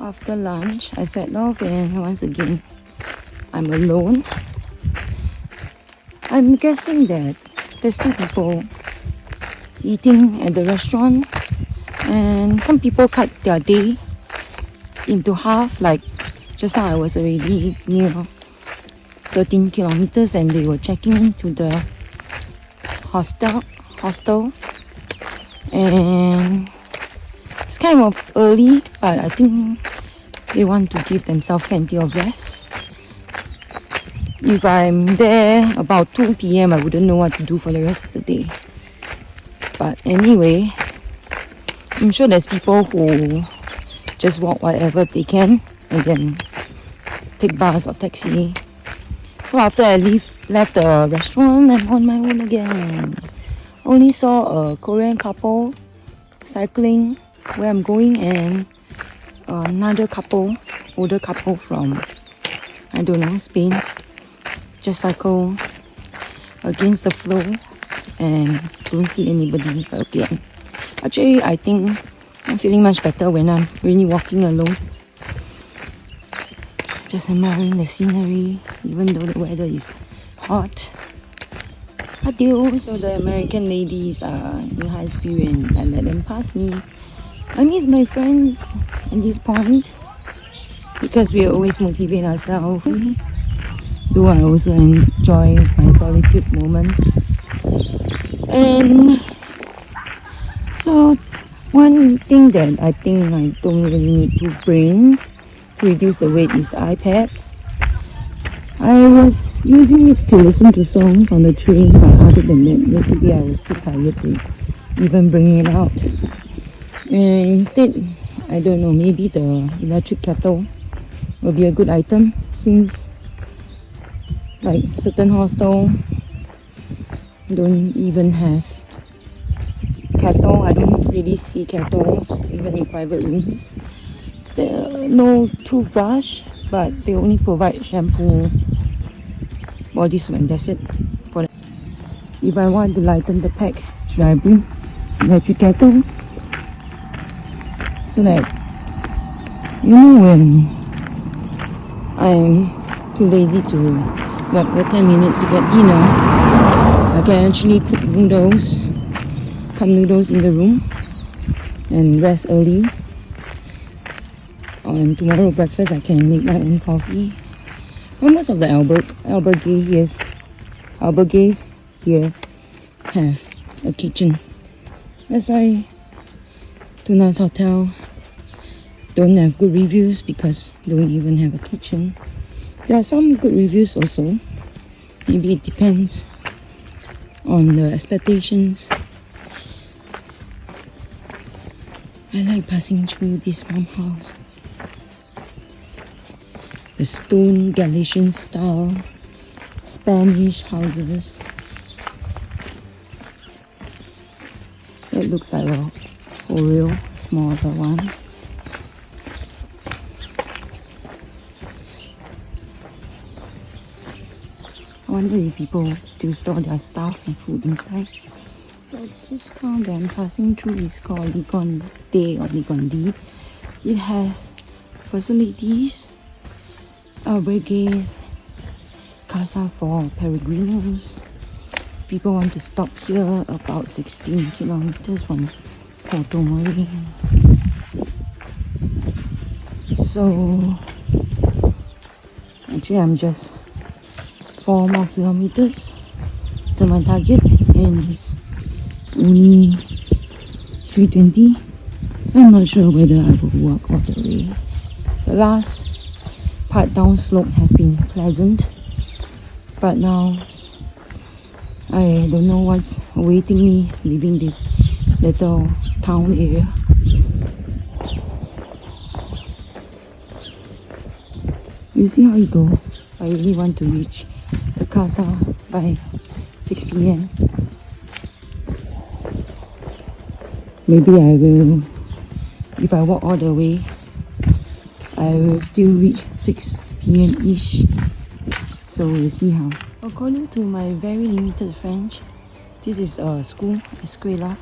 after lunch, I set off and once again, I'm alone. I'm guessing that there's still people eating at the restaurant, and some people cut their day into half. Like just now I was already near 13 kilometers and they were checking into the hostel, and it's kind of early, but I think they want to give themselves plenty of rest. If I'm there about 2 p.m, I wouldn't know what to do for the rest of the day. But anyway, I'm sure there's people who just walk whatever they can and then take bus or taxi. So after I left the restaurant, I'm on my own again. Only saw a Korean couple cycling where I'm going, and another couple, older couple from, I don't know, Spain, just cycle against the flow and don't see anybody again. Actually, I think I'm feeling much better when I'm really walking alone. Just admiring the scenery, even though the weather is hot. Adios. So the American ladies are in high speed and I let them pass me. I miss my friends at this point because we always motivate ourselves. Though I also enjoy my solitude moment. And so one thing that I think I don't really need to bring to reduce the weight is the iPad. I was using it to listen to songs on the train, but other than that, yesterday I was too tired to even bring it out. And instead, I don't know, maybe the electric kettle will be a good item, since like certain hostel don't even have kettle. I don't really see kettles even in private rooms. There are no toothbrush, but they only provide shampoo, body soap, and that's it. For that. If I want to lighten the pack, should I bring electric kettle? So that, you know, when I'm too lazy to walk the 10 minutes to get dinner, I can actually cook noodles, cup noodles in the room and rest early. On tomorrow breakfast, I can make my own coffee. Well, most of the albergues here have a kitchen. That's why tonight's hotel don't have good reviews, because they don't even have a kitchen. There are some good reviews also. Maybe it depends on the expectations. I like passing through this farmhouse. The stone Galician style Spanish houses. It looks like a Oreo, smaller one. I wonder if people still store their stuff and food inside. So this town that I'm passing through is called Ligonde or Ligondi. It has facilities, albergues, casa for peregrinos. People want to stop here about 16 kilometers from Porto Marine. So actually I'm just 4 more kilometers to my target, and it's only 3:20, so I'm not sure whether I will walk all the way. The last part down slope has been pleasant, but now I don't know what's awaiting me leaving this little town area. You see how it goes. I really want to reach the casa by 6 p.m. Maybe I will, if I walk all the way, I will still reach 6 p.m. ish. So we'll see how. According to my very limited French, this is a school, Estrela.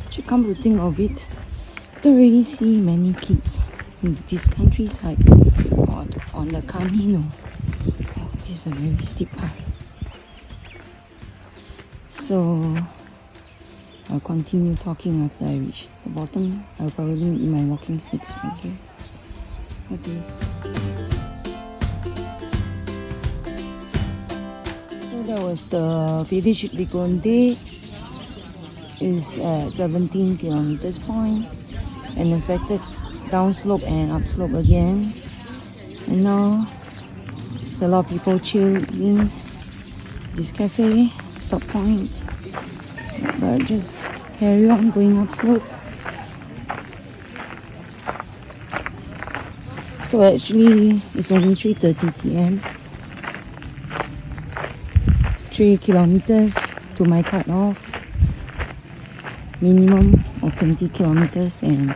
Should come to think of it, don't really see many kids in this countryside or on the Camino. Oh, it's a very steep path. So I'll continue talking after I reach the bottom. I'll probably need my walking sticks right here for this. So that was the village Ligonde. Is at 17 kilometers point and expected downslope and upslope again. And now there's a lot of people chilling this cafe stop point, but just carry on going upslope. So actually it's only 3:30 p.m. 3 kilometers to my cutoff. Minimum of 20 kilometers and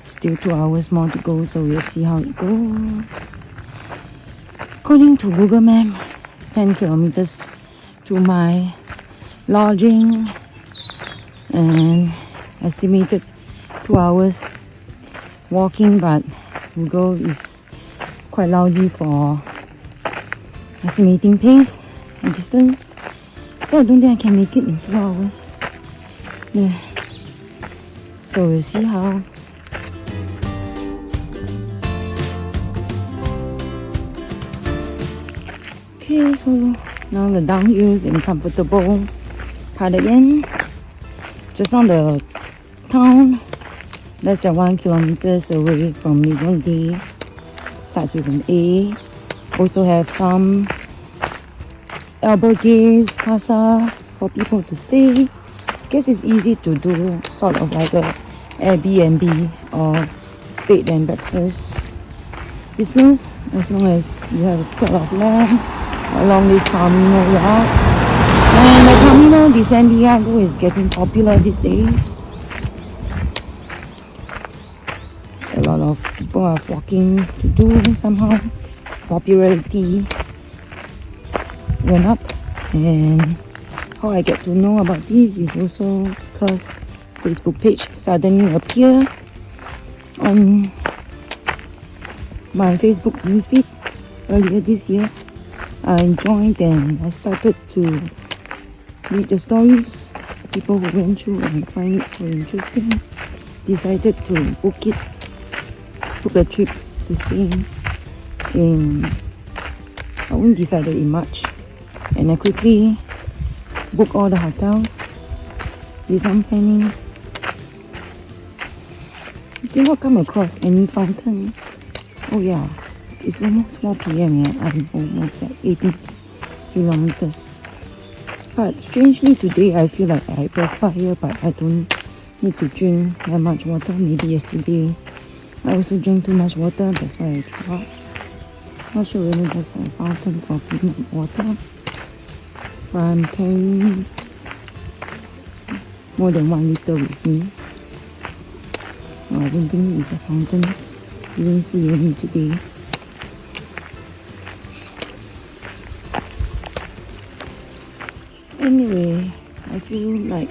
still 2 hours more to go, so we'll see how it goes. According to Google Map, it's 10 kilometers to my lodging and estimated 2 hours walking, but Google is quite lousy for estimating pace and distance, so I don't think I can make it in 2 hours. Yeah. So we'll see how. Okay, so now the downhill is in comfortable part again. Just on the town, less than 1 kilometer away from Ligonde. Starts with an A. Also have some albergues, casa for people to stay. Guess it's easy to do sort of like a Airbnb or bed and breakfast business, as long as you have a plot of land along this Camino route. And the Camino de Santiago is getting popular these days. A lot of people are flocking to do somehow. Popularity went up, and how I get to know about this is also because Facebook page suddenly appeared on my Facebook newsfeed earlier this year. I joined and I started to read the stories people who went through and find it so interesting. Decided to book a trip to Spain I only decided in March, and I quickly book all the hotels, did some planning. Did not come across any fountain. Oh yeah, it's almost 4 p.m. and I'm almost at 80 kilometers. But strangely today I feel like I perspire, but I don't need to drink that much water. Maybe yesterday I also drank too much water, that's why I threw up. Not sure whether there's a fountain for filling up water. But I'm carrying more than 1 liter with me. I don't think it's a fountain. Didn't see any today. Anyway, I feel like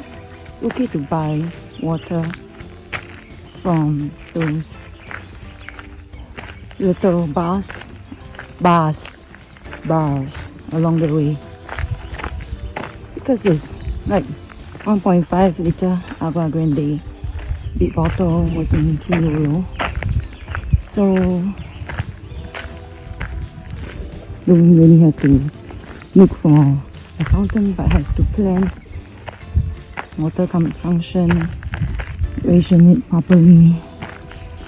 it's okay to buy water from those little bars along the way, because it's like 1.5 liter Agua Grande. Big bottle was only €2, so don't really have to look for a fountain, but has to plan water consumption, ration it properly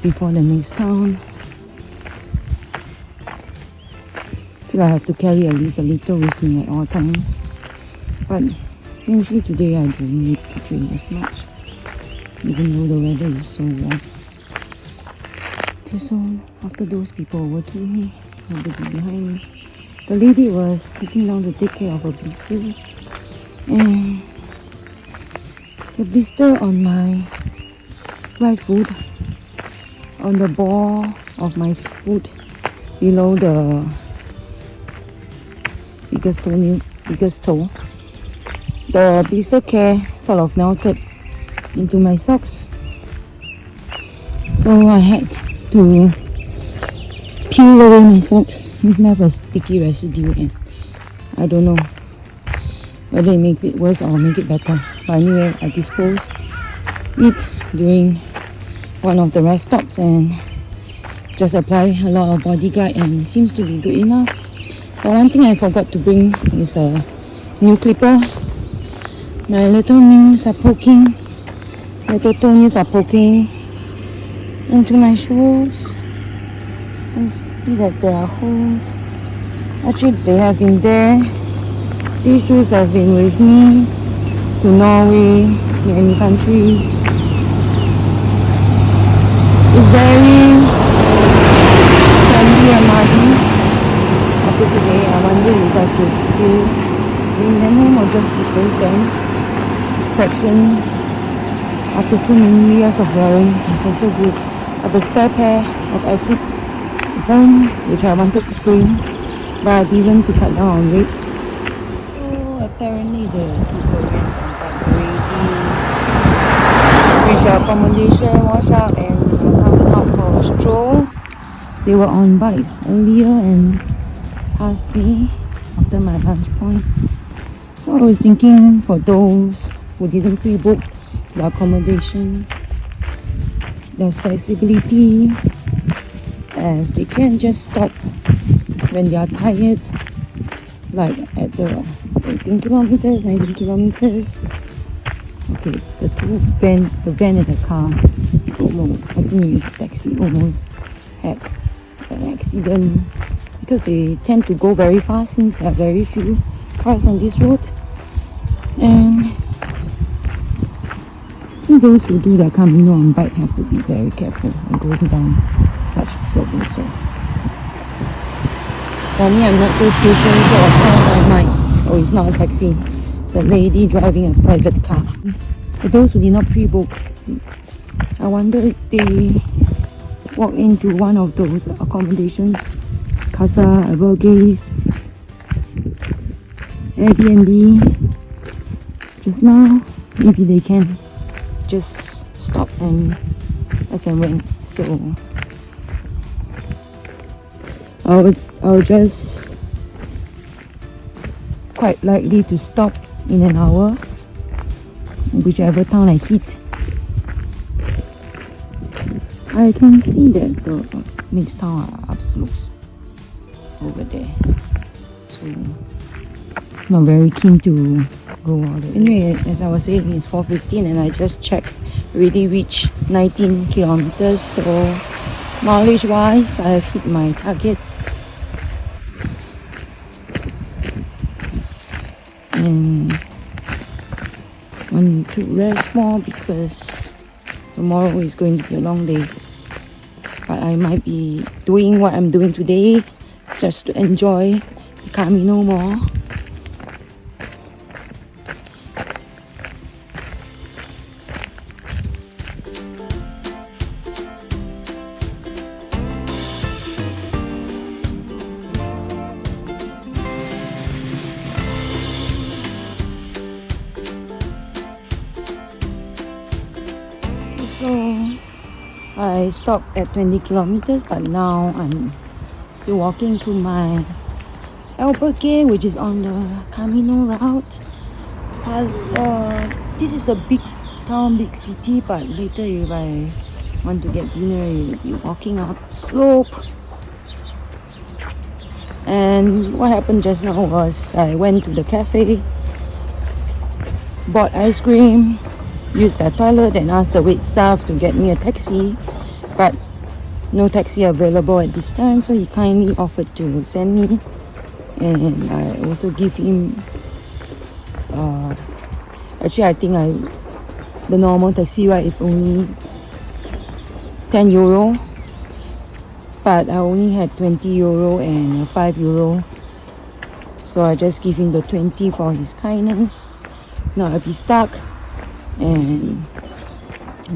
before the next town. I feel I have to carry at least a liter with me at all times, but strangely today I don't need to drink as much, even though the weather is so warm. Okay, so after those people overtook me, nobody behind me. The lady was sitting down to take care of her blisters, and the blister on my right foot, on the ball of my foot below the biggest toe, the blister care sort of melted into my socks, so I had to peel away my socks. It's left a sticky residue and I don't know whether it make it worse or make it better. But anyway, I disposed it during one of the rest stops and just apply a lot of body glide and it seems to be good enough. But one thing I forgot to bring is a new clipper. My little nails are poking, little toenails are poking into my shoes. I see that there are holes. Actually, they have been there. These shoes have been with me to Norway, many countries. It's very sandy and muddy. After today, I wonder if I should still bring them home or just dispose them. Traction after so many years of wearing is also good. I have a spare pair of Essex home which I wanted to bring, but I didn't to cut down on weight. So apparently the two Koreans are back already. Reached our accommodation, wash up and are coming out for a stroll. They were on bikes earlier and passed me after my lunch point. So I was thinking for those who didn't pre-book the accommodation, there's flexibility as they can just stop when they are tired, like at the 18 kilometers, 19 kilometers. Okay, the van and the car, I think it's a taxi, almost had an accident because they tend to go very fast since there are very few cars on this road. And those who do the Camino on bike have to be very careful and going down such a slope also. For me, I'm not so skillful, so of course I might. Oh, it's not a taxi. It's a lady driving a private car. For those who did not pre-book, I wonder if they walk into one of those accommodations, Casa, Abogays, Airbnb. Just now, maybe they can just stop and as and when. So I'll just quite likely to stop in an hour, whichever town I hit. I can see that the next town are upslopes over there, so not very keen to go all the way. Anyway, as I was saying, it's 4:15 and I just checked, already reached 19 kilometers, so mileage wise I've hit my target. And want to rest more because tomorrow is going to be a long day, but I might be doing what I'm doing today just to enjoy the Camino more. So I stopped at 20 kilometers, but now I'm still walking to my albergue, which is on the Camino route. This is a big town, big city, but later if I want to get dinner, you'll be walking up slope. And what happened just now was I went to the cafe, bought ice cream, used their toilet and asked the wait staff to get me a taxi, but no taxi available at this time, so he kindly offered to send me, and I also give him actually I think the normal taxi ride is only 10 euro, but I only had 20 euro and 5 euro, so I just give him the 20 for his kindness. Now I'll be stuck and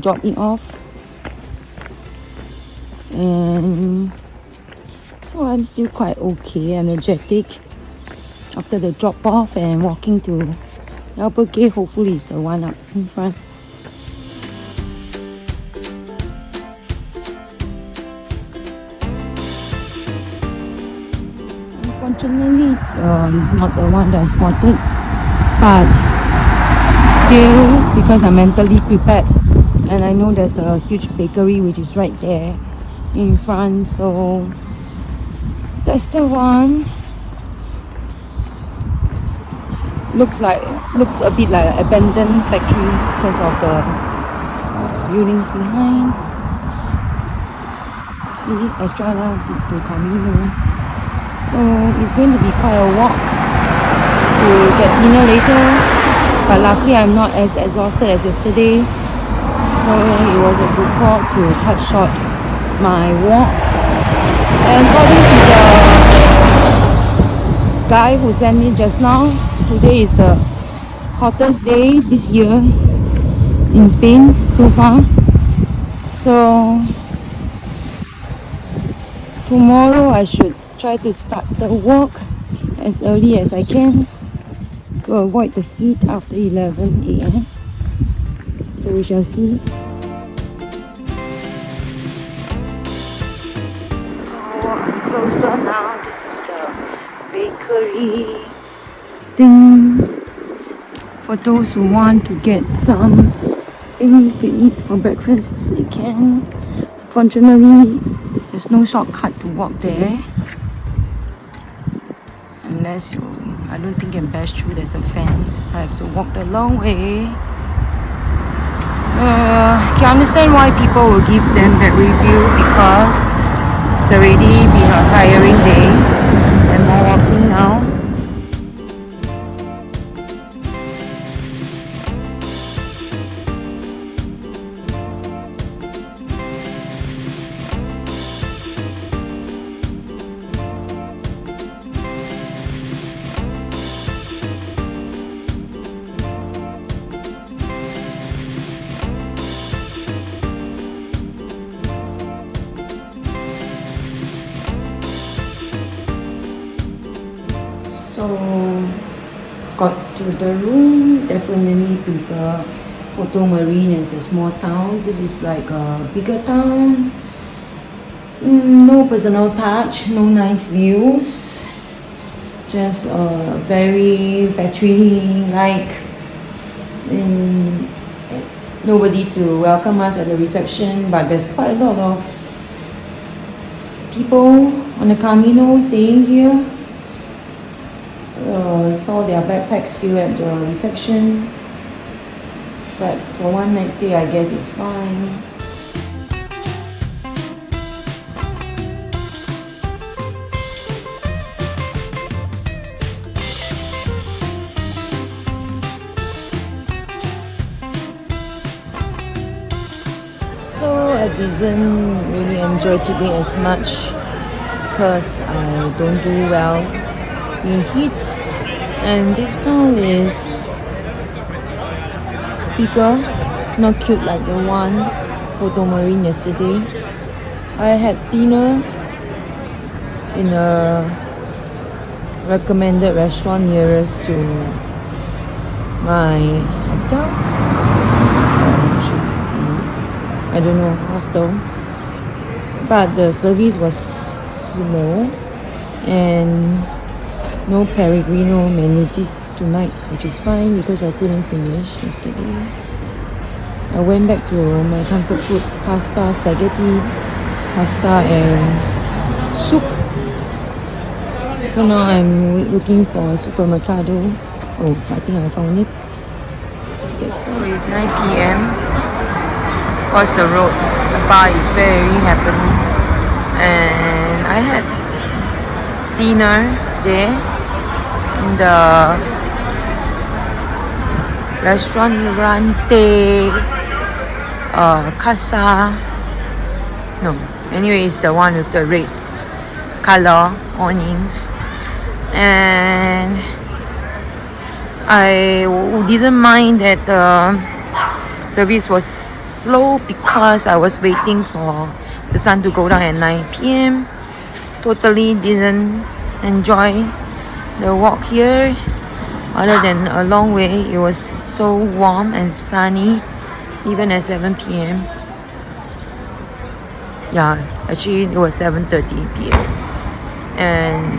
drop me off, and so I'm still quite okay, energetic after the drop off and walking to albergue. Hopefully it's the one up in front. Unfortunately, it's not the one that I spotted, but still, because I'm mentally prepared and I know there's a huge bakery which is right there in front, so that's the one. Looks a bit like an abandoned factory because of the buildings behind. See, Estrela to Camino. So it's going to be quite a walk to get dinner later. But luckily I'm not as exhausted as yesterday. So it was a good call to cut short my walk. And according to the guy who sent me just now, today is the hottest day this year in Spain so far. So tomorrow I should try to start the walk as early as I can to avoid the heat after 11 a.m. So we shall see. So I'm closer now. This is the bakery thing for those who want to get something to eat for breakfast. They can. Fortunately, there's no shortcut to walk there. Unless I don't think you can pass through, there's a fence. I have to walk the long way. Can understand why people will give them that review, because it's already been a tiring day and more walking now. So got to the room, definitely prefer Porto Marine as a small town. This is like a bigger town. No personal touch, no nice views. Just very factory-like. Nobody to welcome us at the reception, but there's quite a lot of people on the Camino staying here. Saw their backpacks still at the reception, but for one night stay I guess it's fine. So I didn't really enjoy today as much because I don't do well in heat, and this town is bigger, not cute like the one Porto Marine yesterday. I had dinner in a recommended restaurant nearest to my hotel. I don't know, hostel, but the service was slow and no Pellegrino menu this tonight, which is fine because I couldn't finish yesterday. I went back to my comfort food, pasta, spaghetti, pasta and soup. So now I'm looking for a supermercado. Oh, I think I found it. Yes. So it's 9 p.m. Across the road, the bar is very happening, and I had dinner there in the restaurante Casa. No, anyway, it's the one with the red color awnings, and I didn't mind that the service was slow because I was waiting for the sun to go down at 9 p.m. Totally didn't enjoy the walk here, other than a long way. It was so warm and sunny even at 7 p.m. Yeah, actually it was 7:30 p.m. and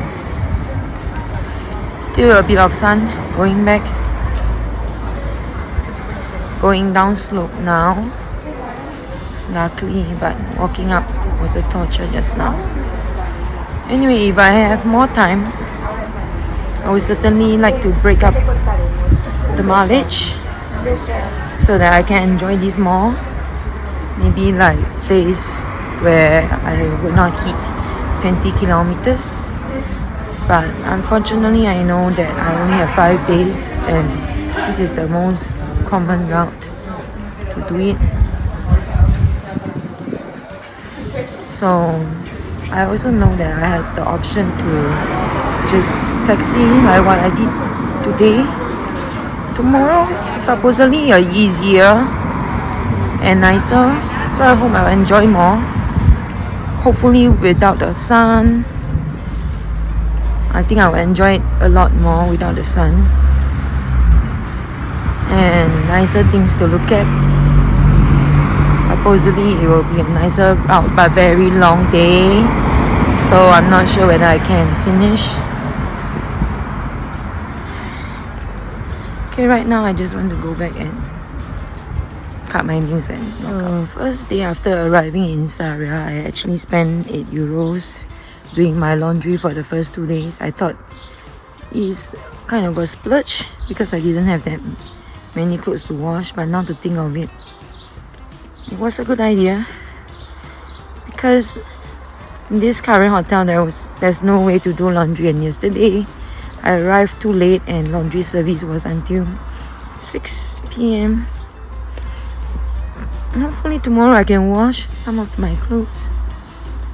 Still a bit of sun going back. Going down slope now. Luckily, but walking up was a torture just now. Anyway, if I have more time, I would certainly like to break up the mileage so that I can enjoy this more. Maybe like days where I would not hit 20 kilometers. But unfortunately, I know that I only have 5 days and this is the most common route to do it. So I also know that I have the option to just taxi like what I did today. Tomorrow supposedly easier and nicer, so I hope I'll enjoy more. Hopefully without the sun. I think I'll enjoy it a lot more without the sun. And nicer things to look at. Supposedly it will be a nicer route but very long day, so I'm not sure whether I can finish. Okay, right now I just want to go back and cut my nails and knock out. First day after arriving in Zaria, I actually spent €8 doing my laundry for the first 2 days. I thought it's kind of a splurge because I didn't have that many clothes to wash, but now to think of it, it was a good idea because in this current hotel there's no way to do laundry, and yesterday I arrived too late and laundry service was until 6 p.m. Hopefully tomorrow I can wash some of my clothes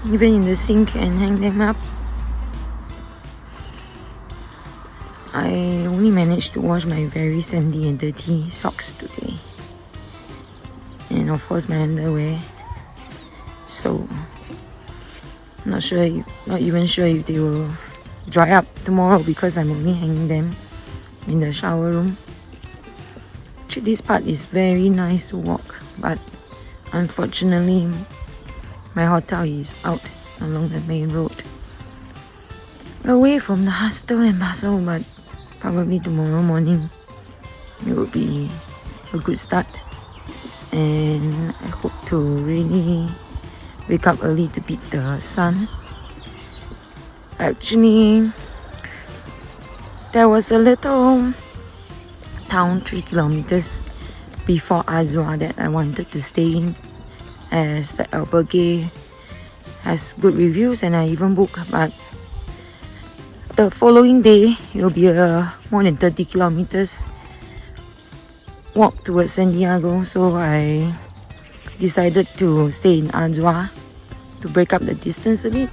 even in the sink and hang them up. I only managed to wash my very sandy and dirty socks today, and of course my underwear. So not even sure if they will dry up tomorrow because I'm only hanging them in the shower room. Actually, this part is very nice to walk, but unfortunately my hotel is out along the main road, away from the hustle and bustle, but probably tomorrow morning it will be a good start, and I hope to really wake up early to beat the sun. Actually, there was a little town 3 kilometers before Azua that I wanted to stay in, as the albergue has good reviews and I even booked, but the following day it will be a more than 30 kilometers walk towards Santiago, so I decided to stay in Azua to break up the distance a bit.